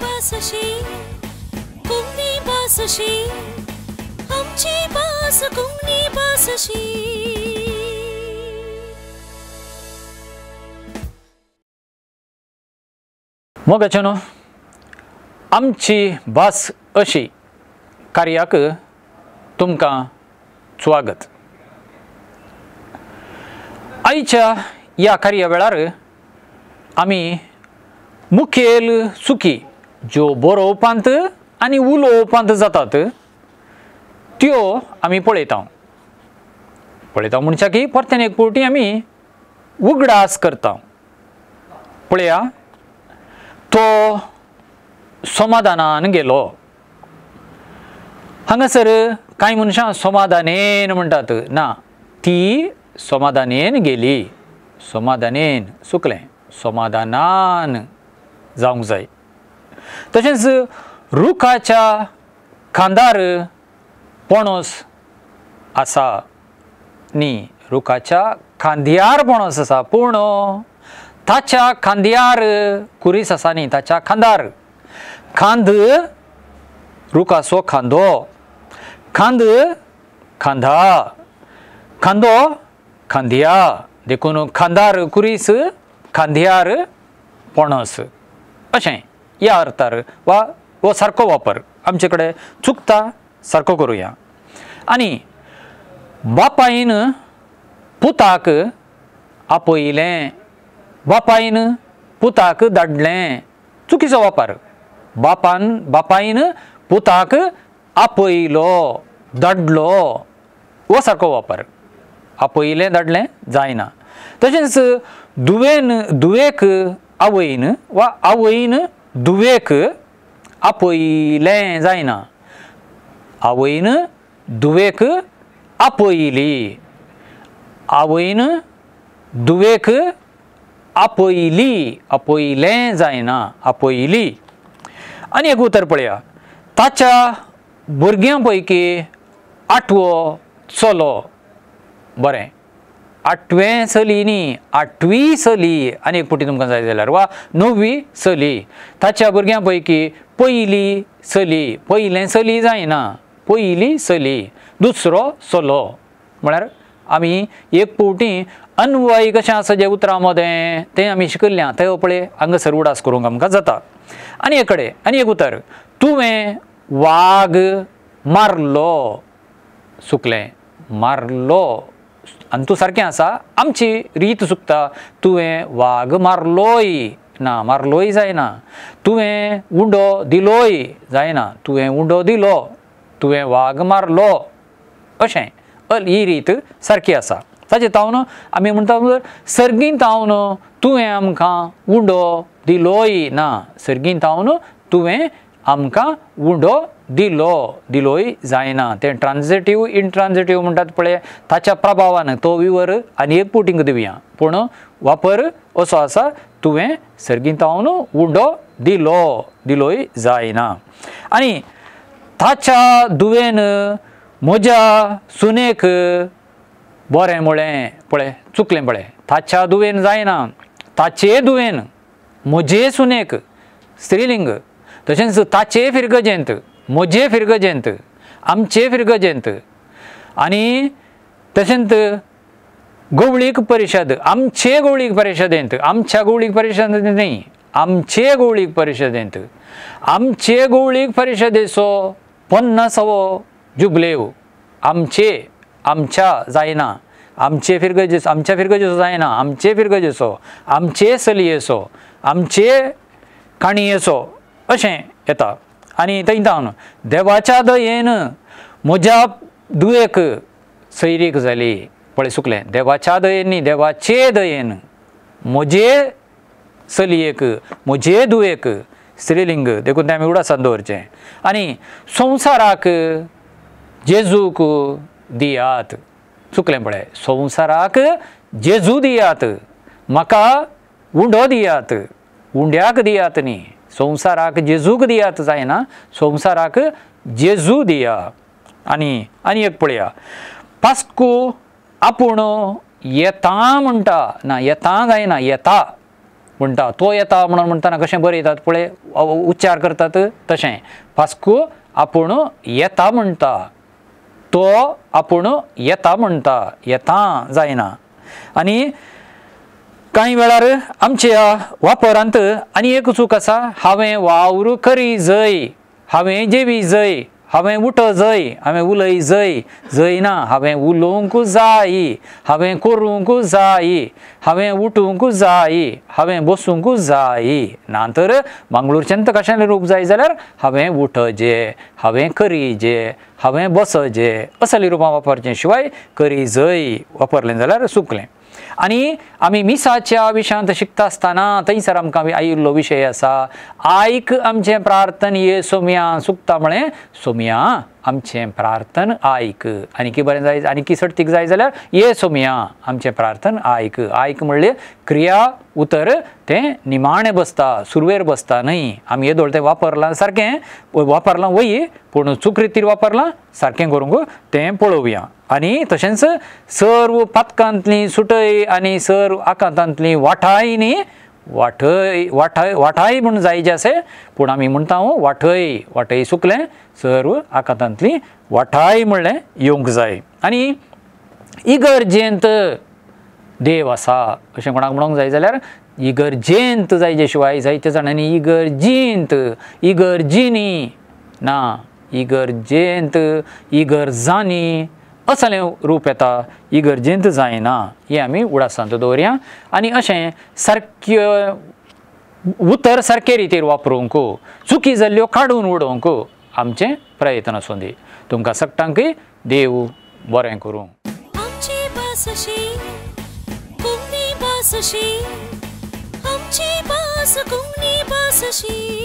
बासशी कुंगनी बासशी आमची बास कुंगनी बासशी मोगाचेनो आमची भास अशी कार्याक तुमकां स्वागत. आयच्या या कार्या वेळार आमी मुखेल चुकी ज्यो बरोवपांत आनी उलोवपांत जातात त्यो आमी पळयता म्हणच्या की परतेन एक फावटी आमी उगडास करता. पळया, तो समाधानान गेलो. हांगासर कांय मनशां समाधानेन म्हणटात. ना, ती समाधानेन गेली. समाधानेन चुकलें, समाधानान जावंक जाय. तशेंच रुखाच्या खांदार पणस आसा न्ही, रुखाच्या खांद्यार पणस आसा, पूण ताच्या खांद्यार कुरीस आसा न्ही, ताच्या खांदार. खांद रुखाचो खांदो, खांद खांदा, खांदो खांद्या, देखून खांदार कुरीस, खांद्यार पणस अशें ह्या अर्थार वा सारको वापर आमचे कडेन चुकता सारको करुया. आनी बापायन पुताक आपयलें, बापायन पुताक धाडलें, चुकीचो वापर. बापायन पुताक आपयलो, धाडलो हो सारको वापर. आपयलें धाडलें जायना. तशेंच दुवेक आवयन वा आवयन दुवेक आपयलें जायना. आवयन दुवेक आपयली, आवयन दुवेक आपयली, आपयलें जायना, आपयली. आनी एक उतर पळया. ताच्या भुरग्यां पैकी 8वो चलो. बरें, 8वें चली न्ही, 8वी चली आनी एक फावटी तुमकां जाय जाल्यार, वा 9वी चली. ताच्या भुरग्यां पैकी पयली चली, पयलें चली जायना, पयली चली, दुसरो चलो. म्हळ्यार आमी एक फावटी अन्वय कशें आसा जे उतरां मदें तें आमी शिकल्ल्या, तें पळय हांगासर उडास करूंक आमकां जाता. आनी एक कडेन आनी एक उतर. तुवें वाग मारलो. चुकलें, मारलो. आनी तूं सारकें आसा, आमची रीत चुकता. तुवें वाग मारलोय, ना, मारलोय जायना. तुवें उंडो दिलोय जायना, तुवें उंडो दिलो, तुवें वाग मारलो अशें ही रीत सारकी आसा. ताचे तावन आमी म्हणटा सर्गीन तावन तुवें आमकां उंडो दिलोय, ना, सर्गीन तावन तुवें आमकां उंडो दिलो, दिलोय जायना. तें ट्रान्झिटिव्ह इंट्रान्झिटिव्ह म्हणटात पळय, ताच्या प्रभावान तो विवर आनी एक फावटी दिवया, पूण वापर असो आसा. तुवें सर्गीन तावन उंडो दिलो, दिलोय जायना. आनी ताच्या दुवेन म्हज्या सुनेक बरें म्हळें, पळय चुकलें पळय. ताच्या दुवेन जायना, ताचे दुवेन, म्हजे सुनेक स्त्रीलिंग. तशेंच ताचे फिरगजेंत, म्हजे फिरगजेंत, आमचे फिरगजेंत. आनी तशेंच गवळीक परिशद, आमचे गवळीक परिशदेंत, आमच्या गवळीक परिशदेंत न्ही, आमचे गवळीक परिशदेंत. आमचे गवळीक परिशदेचो 50वो जुबलेव. आमचे, आमच्या जायना, आमचे फिरगजेचो, आमच्या फिरगजेचो जायना, आमचे फिरगजेचो, आमचे चलयेचो, आमचे काणयेचो अशें येता. आनी थंयतावन देवाच्या दयेन म्हज्या दुयेक सैरीक जाली. पळय चुकलें, देवाच्या दयेन न्ही, देवाचे दयेन म्हजे चलयेक, म्हजे दुयेक स्त्रीलिंग, देखून तें आमी उडासांत दवरचें. आनी संवसाराक जेजूक दियात. चुकलें पळय, संवसाराक जेजू दियात, म्हाका उंडो दियात, उंड्याक दियात न्ही, संवसाराक जेजूक दियात जायना, संवसाराक जेजू दिया. आनी एक पळया. पास्को आपूण येता म्हणटा, ना, येता जायना, येता, म्हणटा तो येता म्हणून म्हणटाना कशें बरयतात पळय उच्चार करतात तशें पास्को आपूण येता म्हणटा तो आपूण येता म्हणटा येता जायना आनी कांय वेळार आमच्या वापरांत आनी एक चूक आसा हांवें वावर करी जय हांवें जेवी जय हांवें उठ जय हांवें उलय जय जय ना हांवें उलोवंक जाय हांवें करूंक जाय हांवें उठूंक जाय हांवें बसूंक जाय ना तर मंगळूरच्यान कशें रूप जाय जाल्यार हांवें उठजे हांवें करीजे हांवें बसजे असली रुपां वापरचें शिवाय करी जय वापरलें जाल्यार चुकलें आनी आमी मिसाच्या विशयांत शिकता आसतना थंयसर आमकां आयिल्लो विशय आसा आयक आमचें प्रार्थन ये सोम्या चुकता म्हळें सोम्या आमचें प्रार्थन आयक आनी की बरें जाय आनी की सर्तीक जाय जाल्यार ये सोम्या आमचें प्रार्थन आयक आयक म्हणलें क्रिया उतर तें निमाणें बसता सुरवेर बसता न्हय आमी येदोळ तें वापरलां सारकें वापरलां वय पूण चूक रितीर वापरलां सारकें करूंक तें पळोवया आनी तशेंच सर्व पातकांतली सुटय आनी सर्व आकांतांतली वाठाय न्ही वाठय वाठाय वाठाय म्हूण जायचें आसें पूण आमी म्हणटा वाठय वाठय चुकलें सर्व आकांतांतली वाठाय म्हणलें येवंक जाय आनी इगर्जेंत देव आसा अशें कोणाक म्हणूंक जाय जाल्यार इगर्जेंत जायचे शिवाय जायत्या जाणांनी इगर्जींत इगर्जिनी ना इगर्जेंत इगर्जांनी असलें रूप येता इगर्जेंत जायना हें आमी उडासांत दवरया आनी अशें सारकें उतर सारके रितीर वापरूंक चुकी जाल्ल्यो काडून उडोवंक आमचें प्रयत्न आसूं दी तुमकां सगळ्यांकय देव बरें करूं आमची भासशी कोंकणी भासशी आमची भास कोंकणी भासशी